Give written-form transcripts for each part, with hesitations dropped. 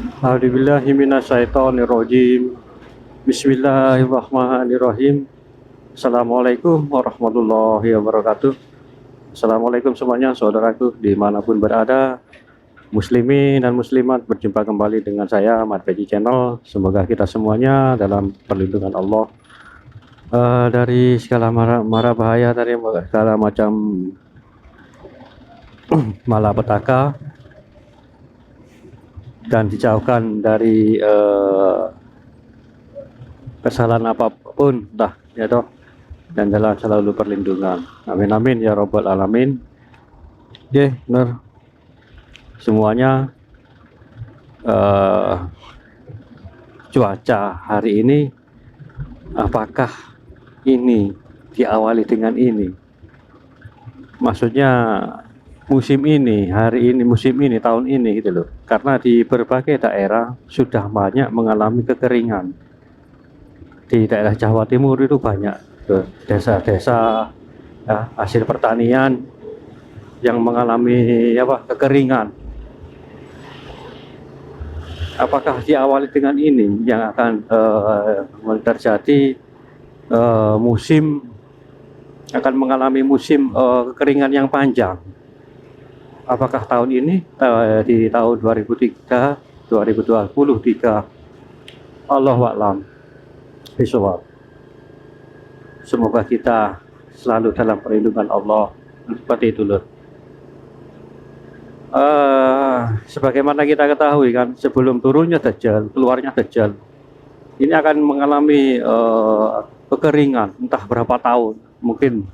A'udzubillahi minasyaitonirrajim. Bismillahirrahmanirrahim. Assalamualaikum warahmatullahi wabarakatuh. Assalamualaikum semuanya, saudaraku dimanapun berada, muslimin dan muslimat. Berjumpa kembali dengan saya Ahmad Beji Channel. Semoga kita semuanya dalam perlindungan Allah dari segala mara bahaya, dari segala macam malapetaka, dan dijauhkan dari kesalahan apapun, ya toh, dan dalam selalu perlindungan. Amin amin ya robbal alamin. Oke, benar semuanya. Cuaca hari ini, apakah ini diawali dengan ini? Maksudnya musim ini, hari ini, musim ini, tahun ini gitu loh. Karena di berbagai daerah sudah banyak mengalami kekeringan. Di daerah Jawa Timur itu banyak desa-desa ya, hasil pertanian yang mengalami kekeringan. Apakah diawali dengan ini yang akan terjadi musim akan mengalami musim kekeringan yang panjang? Apakah tahun ini di tahun 2023 Allahu a'lam bishawab. Semoga kita selalu dalam perlindungan Allah. Seperti itu loh. Sebagaimana kita ketahui kan, sebelum turunnya Dajjal, keluarnya Dajjal, ini akan mengalami kekeringan entah berapa tahun. Mungkin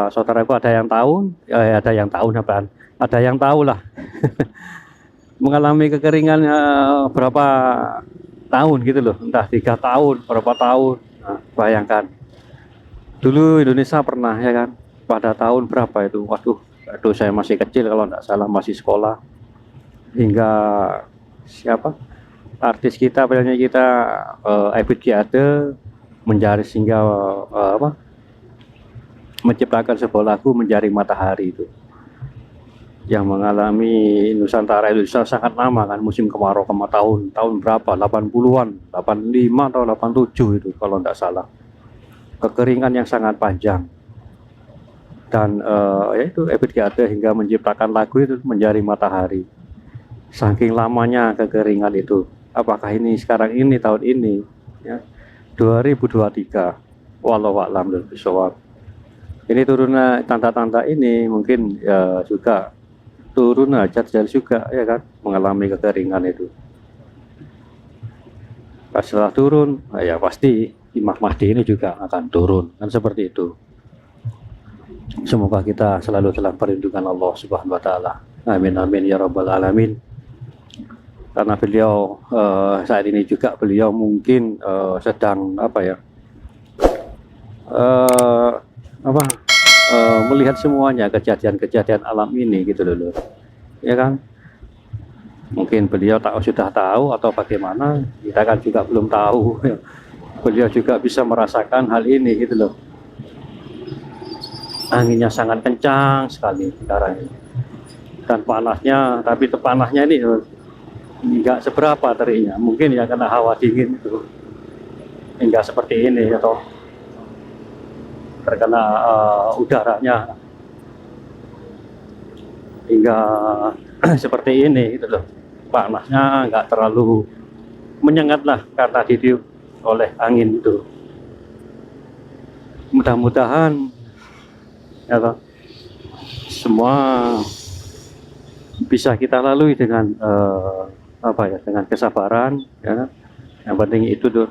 saudaraku ada yang tahu, ada yang tahu lah. Mengalami kekeringan berapa tahun gitu loh, entah 3 tahun, berapa tahun. Nah, bayangkan dulu Indonesia pernah ya kan, pada tahun berapa itu, waduh saya masih kecil kalau tidak salah, masih sekolah, hingga siapa artis kita, penyanyi kita, Ebit G. Ade menjaris hingga menciptakan sebuah lagu Menjaring Matahari itu, yang mengalami Nusantara Indonesia sangat lama kan, musim kemarau tahun berapa, 80-an, 85 atau 87 itu kalau tidak salah. Kekeringan yang sangat panjang, dan yaitu Ebit G. Ade hingga menciptakan lagu itu Menjaring Matahari. Saking lamanya kekeringan itu. Apakah ini sekarang ini, tahun ini ya, 2023, wallahu a'lam bishawab. Ini turunnya tanda-tanda ini mungkin ya juga turun Dajjal juga ya kan, mengalami kekeringan itu. Setelah turun ya pasti Imam Mahdi ini juga akan turun kan, seperti itu. Semoga kita selalu dalam perlindungan Allah Subhanahu wa taala. Amin amin ya rabbal alamin. Karena beliau saat ini juga beliau mungkin sedang melihat semuanya kejadian-kejadian alam ini gitu loh, ya kan. Mungkin beliau sudah tahu atau bagaimana, kita kan juga belum tahu. Beliau juga bisa merasakan hal ini gitu loh. Anginnya sangat kencang sekali sekarang ini, dan panasnya, tapi panasnya ini enggak seberapa terinya, mungkin ya karena hawa dingin itu, enggak seperti ini atau terkena udaranya hingga seperti ini gitu loh. Panasnya enggak terlalu menyengat lah karena ditiup oleh angin itu. Mudah-mudahan ya toh, semua bisa kita lalui dengan dengan kesabaran ya. Yang penting itu tuh,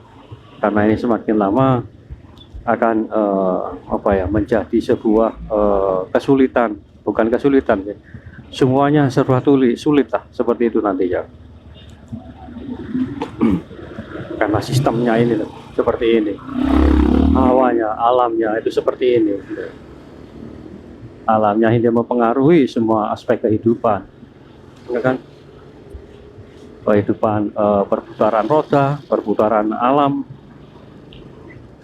karena ini semakin lama akan menjadi sebuah kesulitan, bukan kesulitan ya. Semuanya serba sulit lah, seperti itu nanti ya. Karena sistemnya ini loh, seperti ini. Hawanya, alamnya itu seperti ini. Alamnya ini mempengaruhi semua aspek kehidupan, ya kan? Kehidupan, perputaran roda, perputaran alam.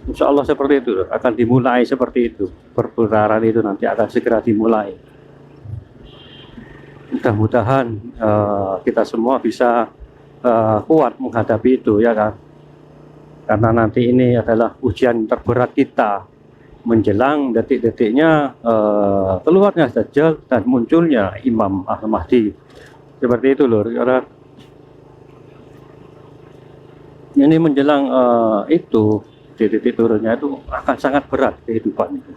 Insya Allah seperti itu, akan dimulai seperti itu. Perputaran itu nanti akan segera dimulai. Mudah-mudahan kita semua bisa kuat menghadapi itu, ya kan? Karena nanti ini adalah ujian terberat kita menjelang detik-detiknya keluarnya Dajjal dan munculnya Imam Al-Mahdi. Seperti itu loh. Karena ini menjelang itu di titik turunnya itu akan sangat berat kehidupan itu.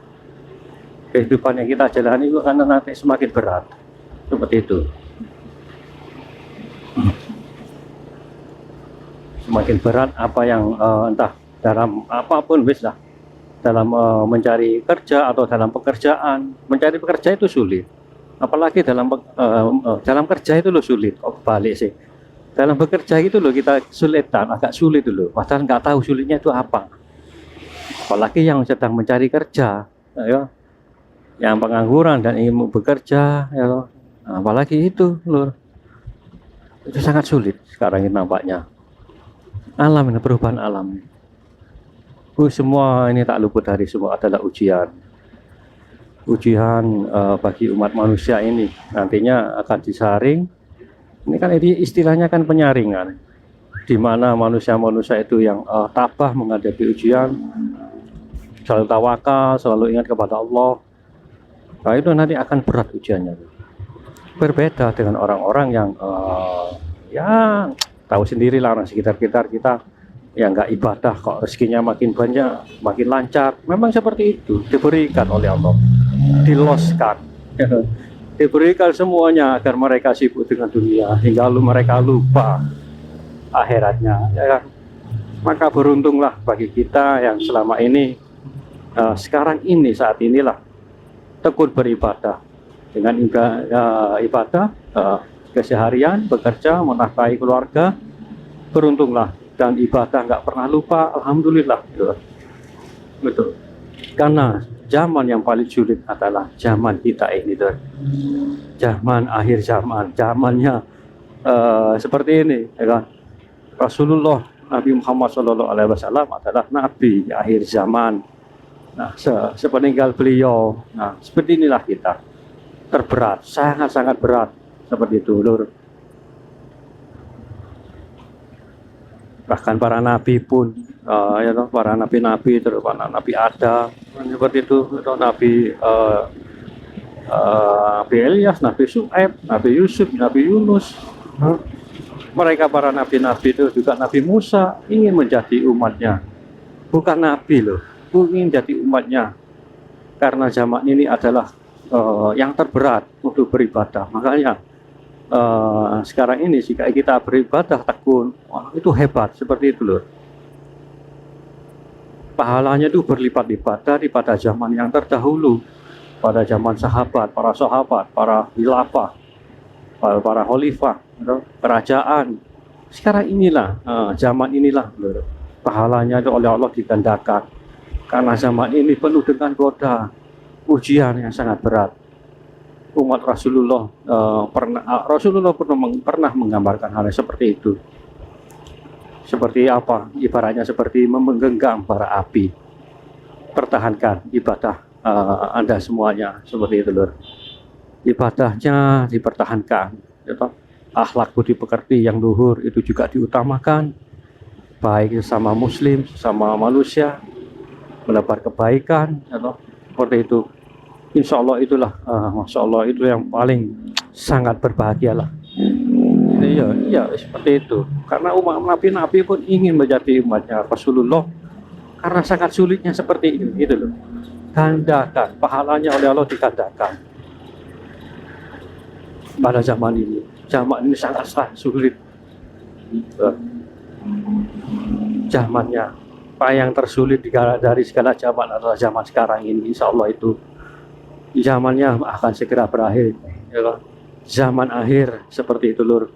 Kehidupan yang kita jalani itu akan nanti semakin berat. Seperti itu. Semakin berat apa yang entah dalam apapun wis lah, dalam mencari kerja atau dalam pekerjaan. Mencari pekerja itu sulit, apalagi dalam kerja itu loh sulit. Oh, balik sih, dalam bekerja itu loh kita kesulitan, agak sulit dulu, padahal nggak tahu sulitnya itu apa. Apalagi yang sedang mencari kerja, ya, yang pengangguran dan ingin bekerja, ya, apalagi itu loh, itu sangat sulit sekarang ini nampaknya. Alam ini, perubahan alam. Semua ini tak luput dari semua adalah ujian. Ujian bagi umat manusia ini nantinya akan disaring. Ini kan istilahnya kan penyaringan, di mana manusia-manusia itu yang tabah menghadapi ujian, selalu tawakal, selalu ingat kepada Allah. Nah itu nanti akan berat ujiannya. Berbeda dengan orang-orang yang ya tahu sendiri lah, orang sekitar kita yang nggak ibadah kok rezekinya makin banyak, makin lancar. Memang seperti itu, diberikan oleh Allah, diloskan, diberikan semuanya agar mereka sibuk dengan dunia hingga mereka lupa akhiratnya, ya kan? Maka beruntunglah bagi kita yang selama ini sekarang ini saat inilah tekun beribadah dengan ibadah keseharian, bekerja, menafkahi keluarga. Beruntunglah, dan ibadah nggak pernah lupa, alhamdulillah. Betul. Karena zaman yang paling sulit adalah zaman kita ini, zaman akhir zaman, zamannya seperti ini, ya kan? Rasulullah Nabi Muhammad SAW adalah Nabi akhir zaman. Nah, sepeninggal beliau, nah seperti inilah kita, terberat, sangat-sangat berat. Seperti itu, lur. Bahkan para nabi pun, ya toh, para nabi-nabi, terus para nabi Adam, seperti itu, nabi Ilyas, Nabi Syuaib, Nabi Yusuf, Nabi Yunus. Mereka para nabi-nabi itu juga Nabi Musa ingin menjadi umatnya, bukan nabi loh, ingin jadi umatnya. Karena zaman ini adalah yang terberat untuk beribadah, makanya sekarang ini jika kita beribadah tekun, wah, itu hebat, seperti itu loh. Pahalanya itu berlipat-lipat daripada zaman yang terdahulu, pada zaman sahabat, para khilafah, para khalifah, kerajaan. Sekarang inilah, zaman inilah loh, pahalanya itu oleh Allah digandakan. Karena zaman ini penuh dengan godaan, ujian yang sangat berat. Umat Rasulullah pernah menggambarkan hal seperti itu. Seperti apa? Ibaratnya seperti menggenggam bara api. Pertahankan ibadah Anda semuanya, seperti itu lur. Ibadahnya dipertahankan, akhlak budi pekerti yang luhur itu juga diutamakan, baik sama muslim, sama manusia, menebar kebaikan, seperti itu. Insya Allah itulah, masya Allah itu yang paling sangat berbahagia lah. Iya, seperti itu. Karena umat nabi-nabi pun ingin menjadi umatnya Rasulullah, karena sangat sulitnya seperti itu, gitu loh. Gandakan, pahalanya oleh Allah digandakan. Pada zaman ini sangat sulit. Zamannya, apa yang tersulit dari segala zaman adalah zaman sekarang ini. Insya Allah itu zamannya akan segera berakhir, ya kan? Zaman akhir seperti itu lur.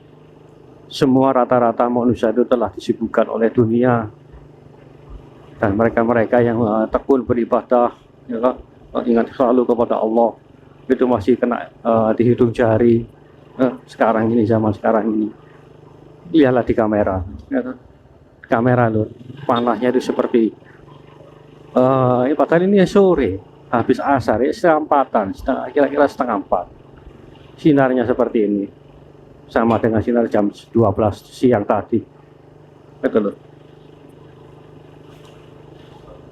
Semua rata-rata manusia itu telah disibukkan oleh dunia, dan mereka-mereka yang tekun beribadah, ya kan? Ingat selalu kepada Allah, itu masih kena dihitung jari. Sekarang ini, zaman sekarang ini, lihatlah di kamera, ya kan? Kamera lur, panasnya itu seperti padahal ini sore, habis asar, ya, kira-kira setengah 4. sinarnya seperti ini, sama dengan sinar jam 12 siang tadi, betul.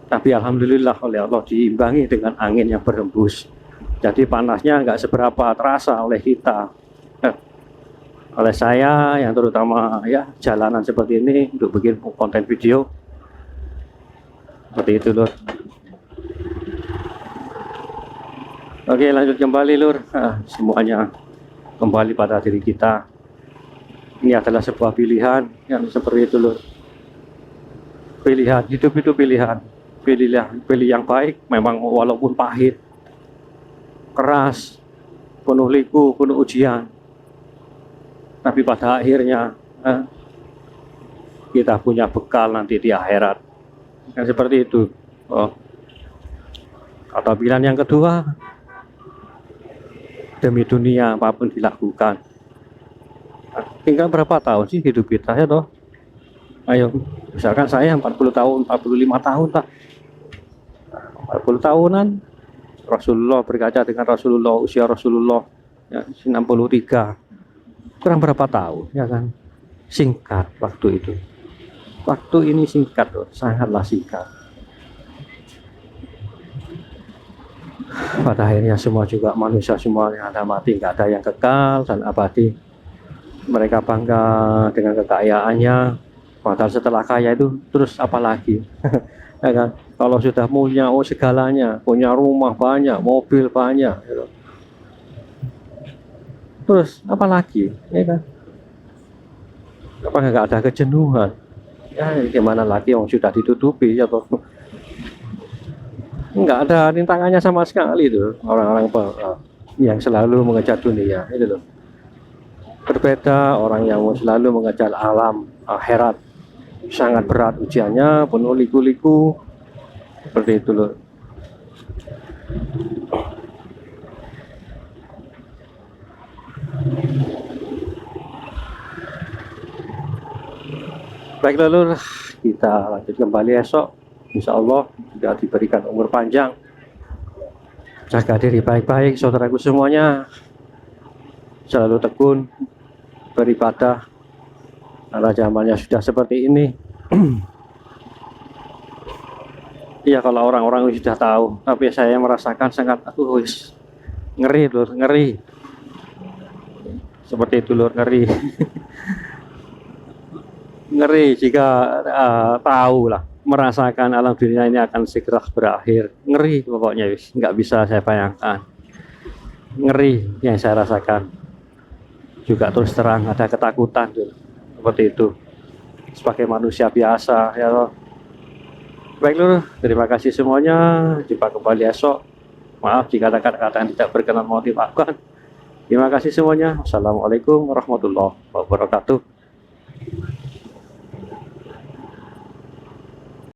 Tapi alhamdulillah oleh Allah diimbangi dengan angin yang berhembus, jadi panasnya nggak seberapa terasa oleh kita, oleh saya yang terutama ya jalanan seperti ini untuk bikin konten video seperti itu lur. Oke, lanjut kembali lur. Semuanya kembali pada diri kita. Ini adalah sebuah pilihan yang seperti itu lur. Pilihan hidup itu pilihan. Pilih yang baik, memang walaupun pahit, keras, penuh liku, penuh ujian, tapi pada akhirnya kita punya bekal nanti di akhirat. Kan seperti itu. Atau pilihan yang kedua, demi dunia apapun dilakukan. Tinggal berapa tahun sih hidup kita ya toh? Ayo, misalkan saya 40 tahun, 45 tahun tak. 40 tahunan Rasulullah, berkaca dengan Rasulullah, usia Rasulullah ya 63. Kurang berapa tahun ya kan? Singkat waktu itu. Waktu ini singkat loh, sangatlah singkat. Pada akhirnya semua juga manusia semua yang ada mati, nggak ada yang kekal dan abadi. Mereka bangga dengan kekayaannya, padahal setelah kaya itu terus apa lagi? Ya kan? Kalau sudah punya segalanya, punya rumah banyak, mobil banyak, gitu. Terus apa lagi? Ya kan? Apakah nggak ada kejenuhan? Ya gimana lagi yang sudah ditutupi ya toh? Nggak ada rintangannya sama sekali itu orang-orang yang selalu mengejar dunia itu loh. Berbeda orang yang selalu mengejar alam akhirat, sangat berat ujiannya, penuh liku-liku seperti itu loh. Baiklah lur, kita lanjut kembali esok. Insya Allah sudah diberikan umur panjang. Jaga diri baik-baik saudaraku semuanya. Selalu tekun beribadah karena zamannya sudah seperti ini. Iya, kalau orang-orang sudah tahu, tapi saya merasakan sangat ngeri lur, ngeri. Seperti itu lur, ngeri. Ngeri jika tahu lah, merasakan alam dunia ini akan segera berakhir. Ngeri pokoknya, nggak bisa saya bayangkan. Ngeri yang saya rasakan. Juga terus terang ada ketakutan tuh. Seperti itu. Sebagai manusia biasa ya loh. Baik lur, terima kasih semuanya. Jumpa kembali esok. Maaf jika ada kata-kata yang tidak berkenan mau dimaafkan. Terima kasih semuanya. Wassalamualaikum warahmatullahi wabarakatuh.